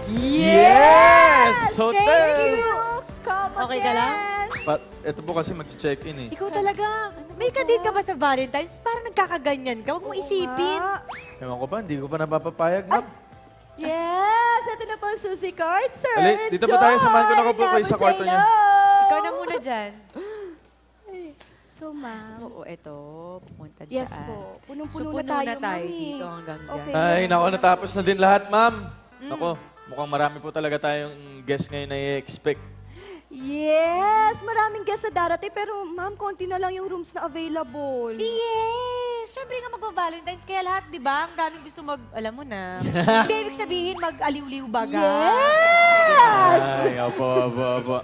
Yes! Hotel! Thank you! Come Okay ka lang? again. Ito po kasi mag-check-in eh. Ikaw talaga. May kadate ka ba sa Valentine's? Parang nagkakaganyan ka. Huwag mong isipin. Ewan ko ba, hindi ko pa napapapayag, ma'am. Yes! Ito na po ang susi card, sir. Ali, dito ba tayo? Samahan ko na po kayo sa Never kwarto say niyo. no. Ikaw na muna dyan. So, ma'am. Oo, eto. Pupunta dyan. Yes po. Punong-puno So, na puno tayo, na tayo mami. dito hanggang dyan. Okay. Ay, nako, natapos na din lahat, ma'am. Nako, mukhang marami po talaga tayong guest ngayon na i-expect. Yes! Maraming guests na darating, pero ma'am, konti na lang yung rooms na available. Yes! Siyempre nga magpa-Valentine's, kaya lahat, di ba? Ang daming gusto alam mo na. Hindi ibig sabihin, mag-aliw-liw baga. Yes! Ay, opo.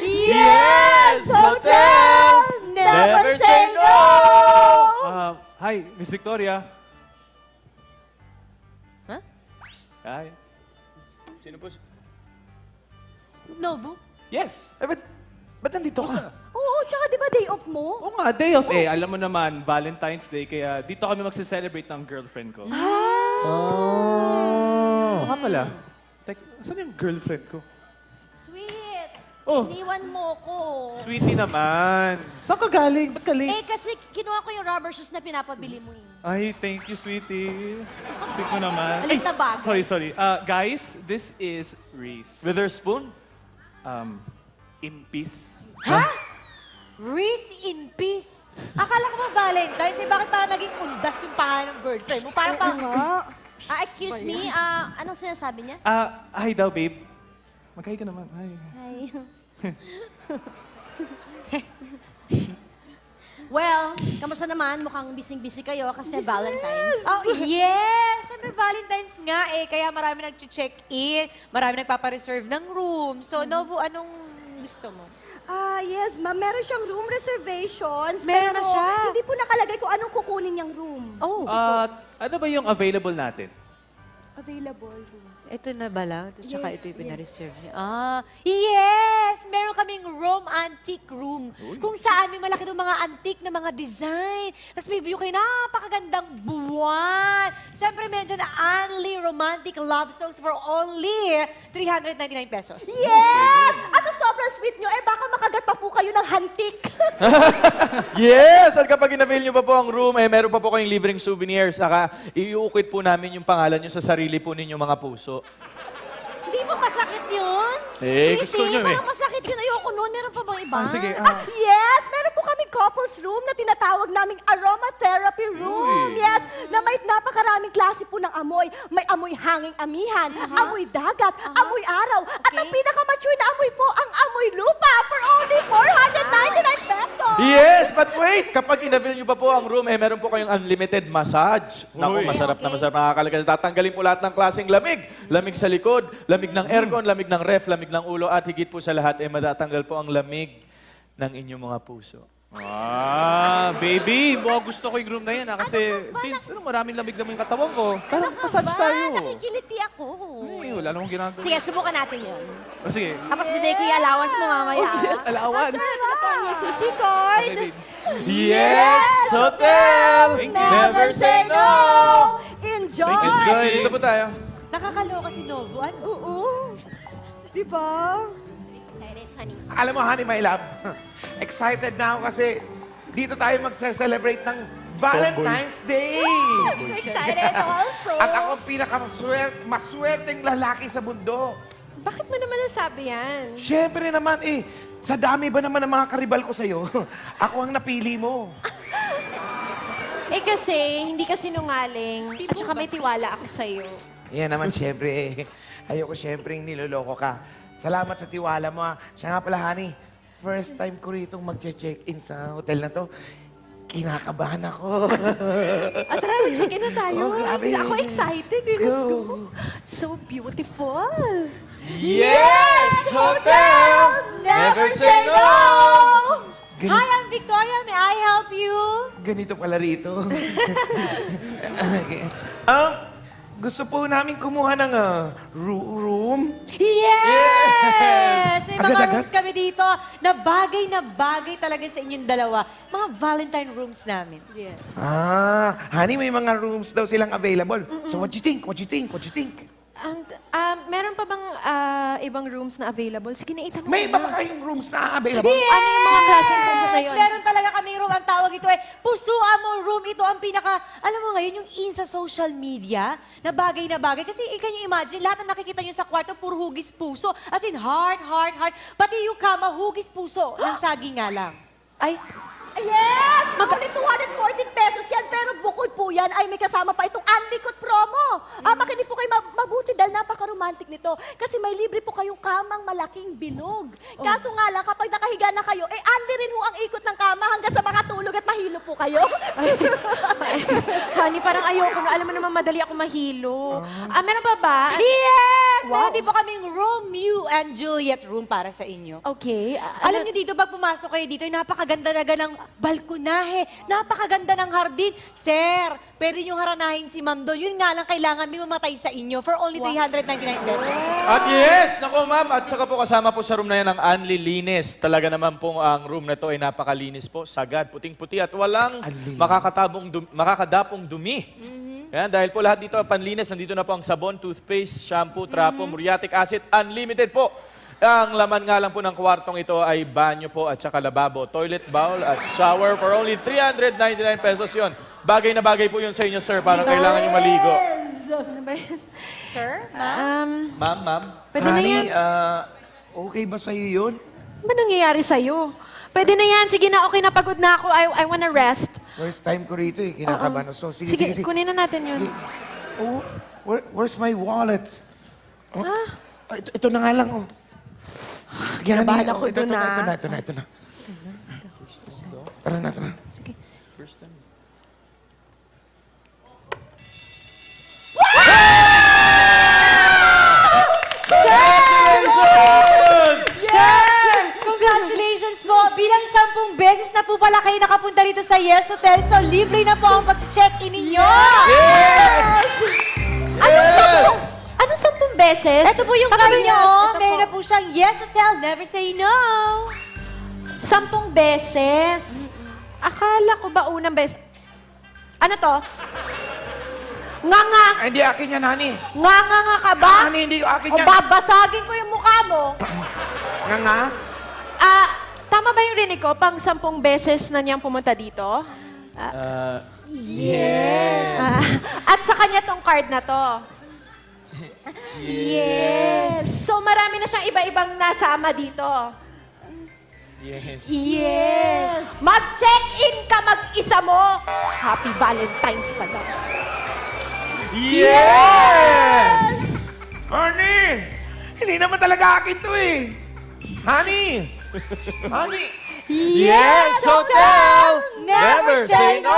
Yes! Hotel! Never say no! Hi, Miss Victoria. Huh? Hi. Sino po? Novo? Yes. Eh, ba't nandito ka? Oo, tsaka di ba day off mo? Oo nga, day off eh. Alam mo naman, Valentine's Day, kaya dito kami magse-celebrate ng girlfriend ko. Oo nga pala. Saan yung girlfriend ko? Sweet! Oh, Iniwan mo ko. sweetie naman. Saan ka galing? Ba't ka late? Eh, kasi kinuha ko yung rubber shoes na pinapabili mo eh. Ay, thank you, sweetie. Sweet mo naman. Malit na bagay. Sorry. Guys, this is Reese. Witherspoon? In peace. Reese in peace. Akala ko ba Valentine's? Eh, bakit parang naging undas yung pangalan ng girlfriend mo? Parang pang... Excuse me, anong sinasabi niya? Hi daw, babe. Magkahi ka naman. Hi. Ay. Well, kamusta naman? Mukhang busy-busy kayo kasi Valentine's. Oh, yes! Siyempre Valentine's nga eh. Kaya marami nag-check-in. Marami nagpapareserve ng room. So, Novo, anong gusto mo? Yes, ma'am. Meron siyang room reservations. Meron na pero siya? hindi po nakalagay kung anong kukunin niyang room. Oh, Ano ba yung available natin? Available room. ito na ba lang? Ito, tsaka Yes, ito yung yes. pinareserve niya. Yes! Meron kaming room, antique room. Kung saan may malaki ng mga antique na mga design. Tapos may view kayo, napakagandang buwan. Siyempre, meron dyan only romantic love songs for only 399 pesos. Yes! At sa sobrang sweet niyo, baka makagat pa po kayo ng hantik. Yes! At kapag in-avail nyo pa po ang room, meron pa po kayong libreng souvenirs. Saka iuukit po namin yung pangalan nyo sa sarili po ninyong mga puso. Hindi mo masakit yun? Eh, Sweetie, gusto niyo eh. parang masakit yun. Ayoko nun. Meron pa bang iba? Sige. Yes! Meron po kami couples room na tinatawag naming aromatherapy room. Yes! Na may napakaraming klase po ng amoy. May amoy hanging amihan, amoy dagat, amoy araw. At ang pinaka-mature na amoy po, ang amoy lupa for only 499 pesos! Yes! But wait! Kapag in-avail nyo pa po ang room, meron po kayong unlimited massage. Naku, Uy. masarap na masarap. Nakakalaga. Tatanggalin po lahat ng klaseng lamig. Lamig sa likod, lamig ng aircon, lamig ng ref, lamig ng ulo, at higit po sa lahat, matatanggal po ang lamig ng inyong mga puso. Baby, gusto ko yung room na yan kasi since maraming lamig naman yung katawan ko, parang massage tayo. Nakikiliti ako. Ay, wala namang ginagawa. Sige, subukan natin yun. Sige. Tapos binigay ko yung allowance mo mamaya. Yes, allowance. Ito po ang susi card. Okay, babe. Yes! Hotel! Never say no! Enjoy! Enjoy! Dito po tayo. Nakakaloka si Novo. Ano? Oo. Di ba? Excited, honey. Alam mo, honey, my love, excited na ako kasi dito tayo magse-celebrate ng Valentine's Day. I'm so excited also. At ako ang pinakamaswerteng lalaki sa mundo. Bakit mo naman nasabi yan? Siyempre naman, sa dami ba naman ng mga karibal ko sa'yo, ako ang napili mo. Kasi, hindi ka sinungaling. At saka may tiwala ako sa'yo. Yan naman, siyempre, ayoko siyempre niloloko ka. Salamat sa tiwala mo, ha. Siya nga pala, honey, first time ko rito magche-check-in sa hotel na to. Kinakabahan ako. Tara, mag-check-in na tayo. Oh, grabe. Ako excited. Let's Let's go. go. So beautiful. Yes! Hotel! Never say no! Hi, I'm Victoria. May I help you? Ganito pala rito. gusto po namin kumuha ng room. Yes! May mga Agad-agad? rooms kami dito na bagay talaga sa inyong dalawa. Mga Valentine rooms namin. Honey, may mga rooms daw silang available. So what you think? What you think? What you think? And, meron pa bang ibang rooms na available? Sige na, itanong May mo iba na. pa kayong rooms na available? Ano yung mga klaseng rooms na yun? Meron talaga kami room. Ang tawag ito Pusuan mo room. Ito ang pinaka, alam mo ngayon, yung in sa social media, na bagay. Kasi can you imagine, lahat na nakikita nyo sa kwarto, puro hugis puso. As in, heart. Pati yung kama, hugis puso. Ng saging nga lang. Ay, Yes! Only 214 pesos yan, pero bukod po yan ay may kasama pa itong Unlikot promo. Makinig po kayo mabuti dahil napaka-romantic nito. Kasi may libre po kayong kamang malaking bilog. Kaso nga lang, kapag nakahiga na kayo, unli rin ho ang ikot ng kama hanggang sa makatulog at mahilo po kayo. Honey, parang ayoko na. Alam mo naman, madali ako mahilo. Meron pa ba? Yes! Meron din po kaming Romeo and Juliet room para sa inyo. Okay. Alam niyo dito, pag pumasok kayo dito, napakaganda ng balkonahe, napakaganda ng hardin. Sir, pwede niyong haranahin si ma'am doon. Yun nga lang, kailangan may mamatay sa inyo for only 399 pesos. At yes, naku ma'am, at saka po kasama po sa room na yan ang Anli Linis. Talaga naman po ang room na to ay napakalinis po, sagad, puting-puti at walang makakadapong dumi. Yan, dahil po lahat dito panlinis, nandito na po ang sabon, toothpaste, shampoo, trapo, muriatic acid, unlimited po. Ang laman nga lang po ng kwartong ito ay banyo po at saka lababo, toilet bowl at shower for only 399 pesos yon. Bagay na bagay po yun sa inyo, sir. Parang kailangan nyo maligo. Ano ba yan? Sir, ma'am? Ma'am? Pwede na yan. Okay ba sa'yo yun? Ano ba nangyayari sa'yo? Pwede na yan. Sige na, okay na. Pagod na ako. I wanna rest. First time ko rito kinakabahan. So, Sige, kunin na natin yun. Oh, where's my wallet? Oh, ito na nga lang. Oh. Sige, honey. Kinabahan ako Ito dun, na. Tara na. Sige. Sir! Congratulations po! Bilang 10 beses na po pala kayo nakapunta rito sa Yes Hotel, so libre na po ang pag-check-in ninyo! Anong 10 beses? Ito po yung kanya, oh. Meron na po siyang Yes Hotel, never say no. 10 beses? Akala ko ba unang beses? Ano to? Nga. Ay, hindi akin yan, honey. Nga ka ba? Honey, hindi akin O yan. babasagin ko yung mukha mo. Nga. Tama ba yung rinig ko? Pang 10 beses na niyang pumunta dito? Yes. At sa kanya tong card na to. Yes. So marami na siyang iba-ibang nasama dito. Yes. Yes. Mag-check-in ka mag-isa mo. Happy Valentine's pa daw. Yes! Honey! Hindi naman talaga akin to eh. Honey! Honey! Yes Hotel! Never say no!